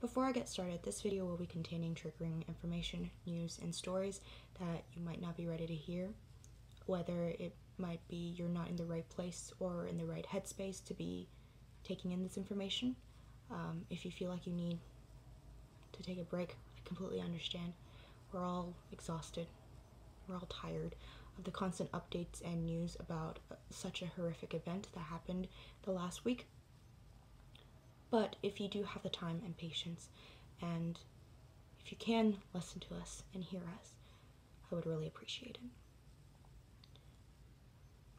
Before I get started, this video will be containing triggering information, news, and stories that you might not be ready to hear, whether it might be you're not in the right place or in the right headspace to be taking in this information. If you feel like you need to take a break, I completely understand. We're all exhausted. We're all tired of the constant updates and news about such a horrific event that happened the last week. But if you do have the time and patience, and if you can listen to us and hear us, I would really appreciate it.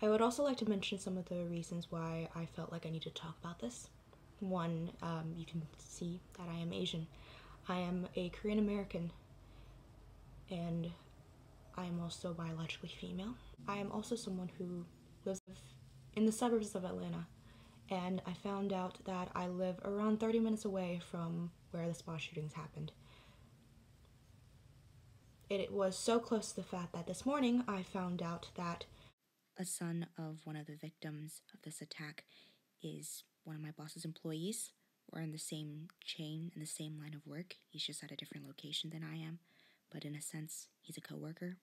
I would also like to mention some of the reasons why I felt like I need to talk about this. One, you can see that I am Asian. I am a Korean American, and I am also biologically female. I am also someone who lives in the suburbs of Atlanta, and I found out that I live around 30 minutes away from where the spa shootings happened. It was so close to the fact that this morning I found out that a son of one of the victims of this attack is one of my boss's employees. We're in the same chain, in the same line of work. He's just at a different location than I am, but in a sense, he's a coworker.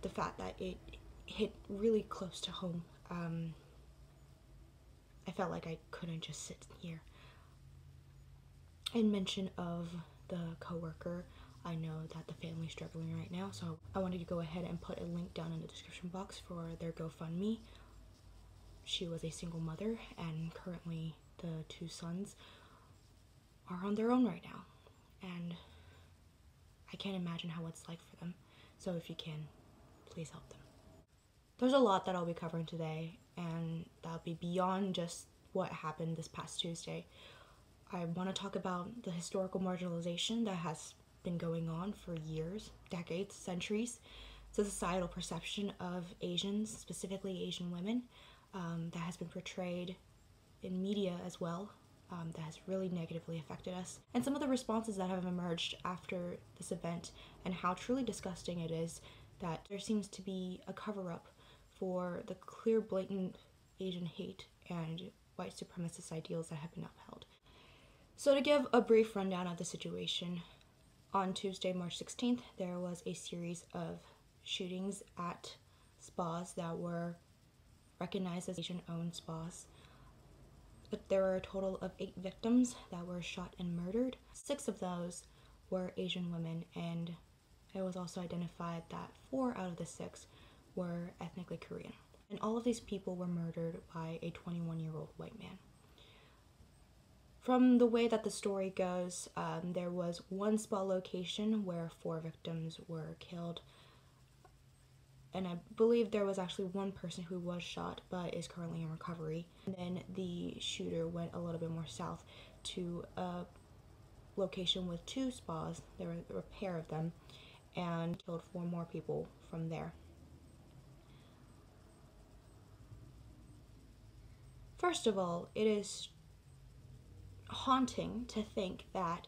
The fact that it hit really close to home, I felt like I couldn't just sit here. In mention of the coworker, I know that the family's struggling right now, so I wanted to go ahead and put a link down in the description box for their GoFundMe. She was a single mother, and currently the two sons are on their own right now, and I can't imagine how it's like for them. So if you can, please help them. There's a lot that I'll be covering today, and that'll be beyond just what happened this past Tuesday. I want to talk about the historical marginalization that has been going on for years, decades, centuries. It's a societal perception of Asians, specifically Asian women, that has been portrayed in media as well, that has really negatively affected us. And some of the responses that have emerged after this event, and how truly disgusting it is that there seems to be a cover-up for the clear, blatant Asian hate and white supremacist ideals that have been upheld. So to give a brief rundown of the situation, on Tuesday, March 16th, there was a series of shootings at spas that were recognized as Asian-owned spas. But there were a total of 8 victims that were shot and murdered. 6 of those were Asian women, and it was also identified that 4 out of the 6 were ethnically Korean. And all of these people were murdered by a 21-year-old white man. From the way that the story goes, there was one spa location where 4 victims were killed, and I believe there was actually one person who was shot but is currently in recovery. And then the shooter went a little bit more south to a location with 2 spas. There were a pair of them, and killed 4 more people from there. First of all, it is haunting to think that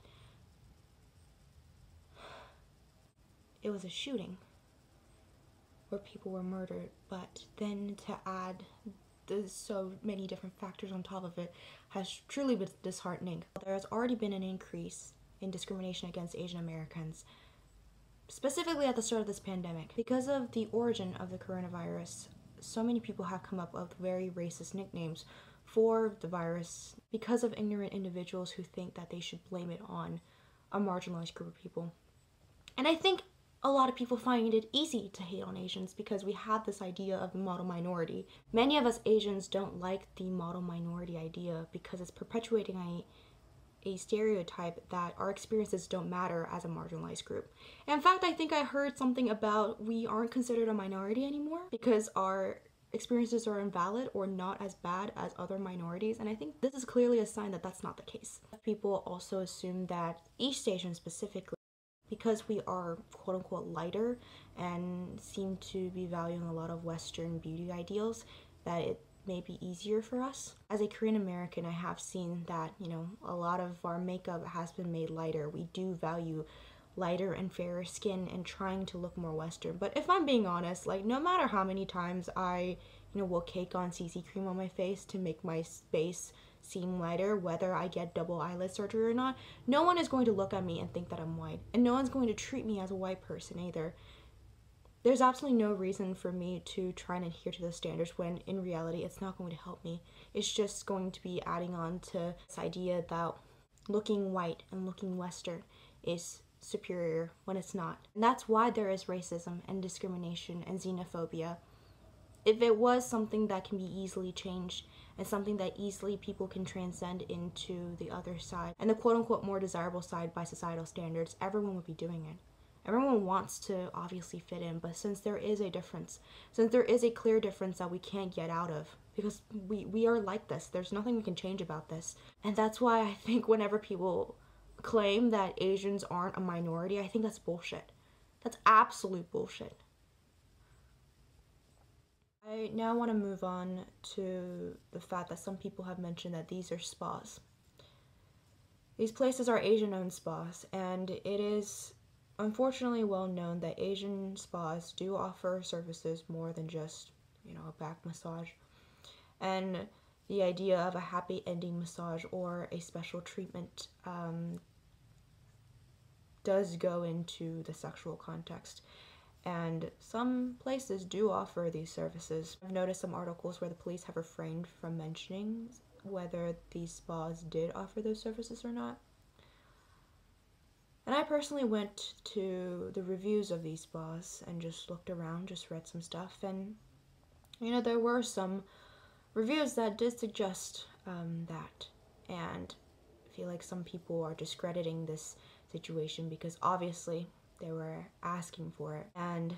it was a shooting where people were murdered, but then to add so many different factors on top of it has truly been disheartening. There has already been an increase in discrimination against Asian Americans, specifically at the start of this pandemic. Because of the origin of the coronavirus, so many people have come up with very racist nicknames for the virus because of ignorant individuals who think that they should blame it on a marginalized group of people. And I think a lot of people find it easy to hate on Asians because we have this idea of the model minority. Many of us Asians don't like the model minority idea because it's perpetuating a stereotype that our experiences don't matter as a marginalized group. And in fact, I think I heard something about we aren't considered a minority anymore because our experiences are invalid or not as bad as other minorities, and I think this is clearly a sign that that's not the case. People also assume that East Asians specifically, because we are quote-unquote lighter and seem to be valuing a lot of Western beauty ideals, that it may be easier for us. As a Korean American, I have seen that, a lot of our makeup has been made lighter. We do value lighter and fairer skin and trying to look more Western. But if I'm being honest, no matter how many times I will cake on CC cream on my face to make my face seem lighter, whether I get double eyelid surgery or not. No one is going to look at me and think that I'm white, and no one's going to treat me as a white person either. There's absolutely no reason for me to try and adhere to those standards when in reality it's not going to help me. It's just going to be adding on to this idea that looking white and looking Western is superior when it's not. And that's why there is racism and discrimination and xenophobia. If it was something that can be easily changed and something that easily people can transcend into the other side and the quote-unquote more desirable side by societal standards, everyone would be doing it. Everyone wants to obviously fit in, but since there is a difference, since there is a clear difference that we can't get out of, because we are like this, there's nothing we can change about this. And that's why I think whenever people claim that Asians aren't a minority, I think that's bullshit. That's absolute bullshit. I now want to move on to the fact that some people have mentioned that these are spas. These places are Asian-owned spas, and it is unfortunately well known that Asian spas do offer services more than just, a back massage. And the idea of a happy ending massage or a special treatment does go into the sexual context. And some places do offer these services. I've noticed some articles where the police have refrained from mentioning whether these spas did offer those services or not. And I personally went to the reviews of these spas and just looked around, just read some stuff, and there were some reviews that did suggest that. And I feel like some people are discrediting this situation because obviously they were asking for it. And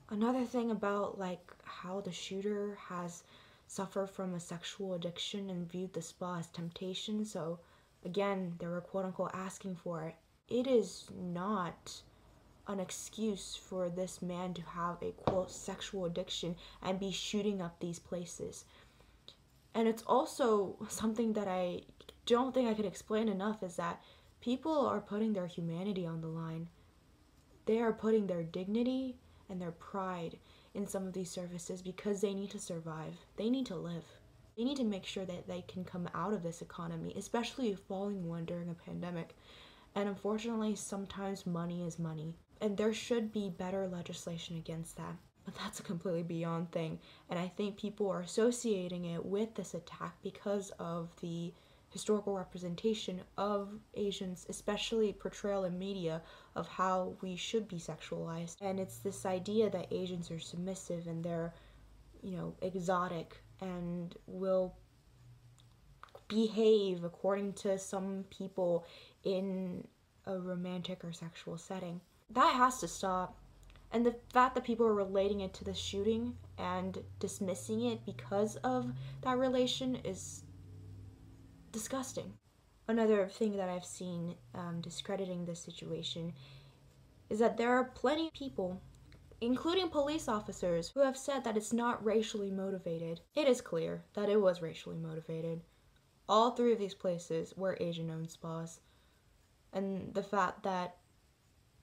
another thing about how the shooter has suffered from a sexual addiction and viewed the spa as temptation, so again, they were quote-unquote asking for it. It is not an excuse for this man to have a quote sexual addiction and be shooting up these places. And it's also something that I don't think I can explain enough, is that people are putting their humanity on the line. They are putting their dignity and their pride in some of these services because they need to survive. They need to live. They need to make sure that they can come out of this economy, especially following one during a pandemic. And unfortunately, sometimes money is money. And there should be better legislation against that. But that's a completely beyond thing. And I think people are associating it with this attack because of the historical representation of Asians, especially portrayal in media of how we should be sexualized. And it's this idea that Asians are submissive and they're, exotic and will behave according to some people in a romantic or sexual setting. That has to stop. And the fact that people are relating it to the shooting and dismissing it because of that relation is disgusting. Another thing that I've seen discrediting this situation is that there are plenty of people, including police officers, who have said that it's not racially motivated. It is clear that it was racially motivated. All three of these places were Asian-owned spas. And the fact that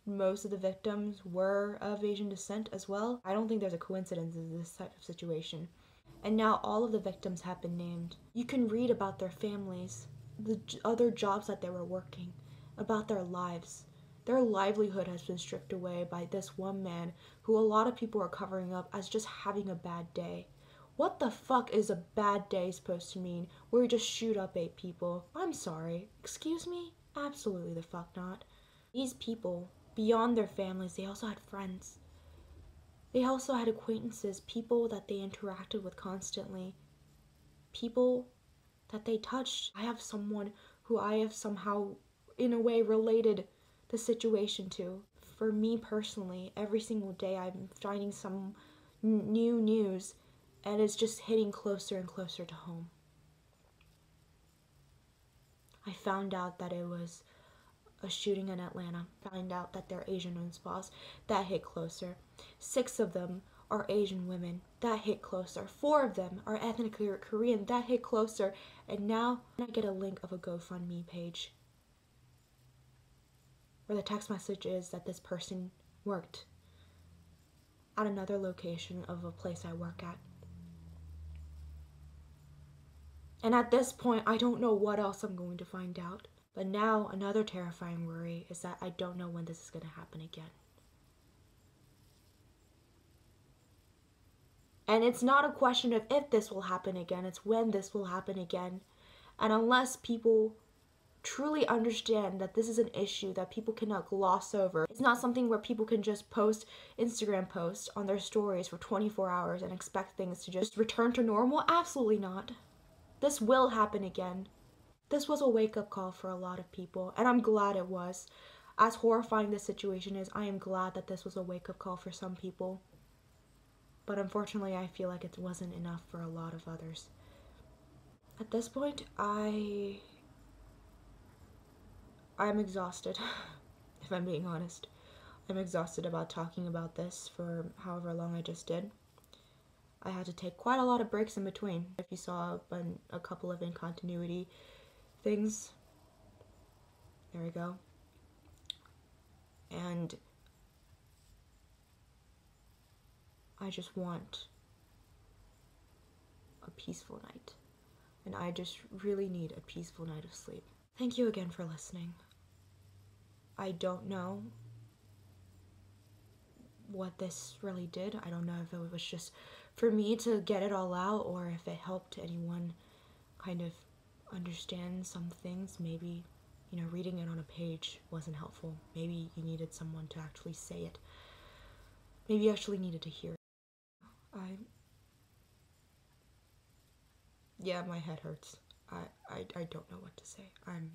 most of the victims were of Asian descent as well, I don't think there's a coincidence in this type of situation. And now all of the victims have been named. You can read about their families, the other jobs that they were working, about their lives. Their livelihood has been stripped away by this one man who a lot of people are covering up as just having a bad day. What the fuck is a bad day supposed to mean where you just shoot up 8 people? I'm sorry. Excuse me? Absolutely the fuck not. These people, beyond their families, they also had friends. They also had acquaintances, people that they interacted with constantly, people that they touched. I have someone who I have somehow, in a way, related the situation to. For me personally, every single day I'm finding some new news, and it's just hitting closer and closer to home. I found out that it was a shooting in Atlanta. Find out that they're Asian-owned spas. That hit closer. 6 of them are Asian women. That hit closer. 4 of them are ethnically Korean. That hit closer. And now I get a link of a GoFundMe page where the text message is that this person worked at another location of a place I work at. And at this point, I don't know what else I'm going to find out. But now, another terrifying worry is that I don't know when this is going to happen again. And it's not a question of if this will happen again, it's when this will happen again. And unless people truly understand that this is an issue that people cannot gloss over, it's not something where people can just post Instagram posts on their stories for 24 hours and expect things to just return to normal. Absolutely not. This will happen again. This was a wake-up call for a lot of people, and I'm glad it was. As horrifying this situation is, I am glad that this was a wake-up call for some people. But unfortunately, I feel like it wasn't enough for a lot of others. At this point, I'm exhausted, if I'm being honest. I'm exhausted about talking about this for however long I just did. I had to take quite a lot of breaks in between. If you saw a couple of incontinuity things, there we go. And I just want a peaceful night. And I just really need a peaceful night of sleep. Thank you again for listening. I don't know what this really did. I don't know if it was just for me to get it all out or if it helped anyone kind of understand some things. Maybe, reading it on a page wasn't helpful. Maybe you needed someone to actually say it. Maybe you actually needed to hear it. Yeah, my head hurts. I don't know what to say. I'm